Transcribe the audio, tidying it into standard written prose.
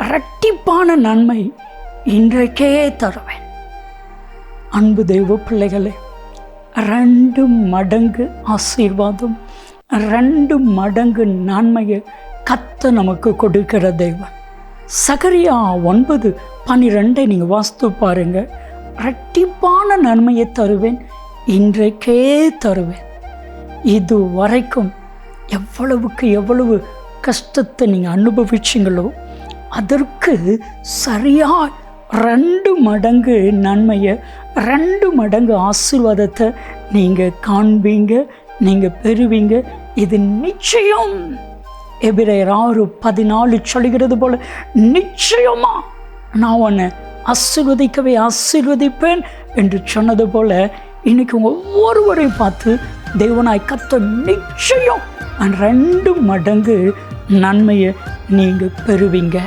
இரட்டிப்பான நன்மை இன்றைக்கே தருவேன். அன்பு தெய்வ பிள்ளைகளே, 2 மடங்கு ஆசீர்வாதம், 2 மடங்கு நன்மையை கர்த்தர் நமக்கு கொடுக்கிற தெய்வம். சகரியா 9:12 நீங்கள் வாசித்து பாருங்க. இரட்டிப்பான நன்மையை தருவேன், இன்றைக்கே தருவேன். இது வரைக்கும் எவ்வளவுக்கு எவ்வளவு கஷ்டத்தை நீங்கள் அனுபவிச்சிங்களோ அதற்கு சரியாக 2 மடங்கு நன்மையை, 2 மடங்கு ஆசீர்வாதத்தை நீங்கள் காண்பீங்க, நீங்கள் பெறுவீங்க. இது நிச்சயம். எபிரேயர் 6:14 சொல்கிறது போல, நிச்சயமா நான் உன்னை ஆசீர்வதிக்கவே ஆசீர்வதிப்பேன் என்று சொன்னது போல, இன்னைக்கு ஒவ்வொருவரையும் பார்த்து தேவனாய் கர்த்தர் நிச்சயம் 2 மடங்கு நன்மையை நீங்கள் பெறுவீங்க.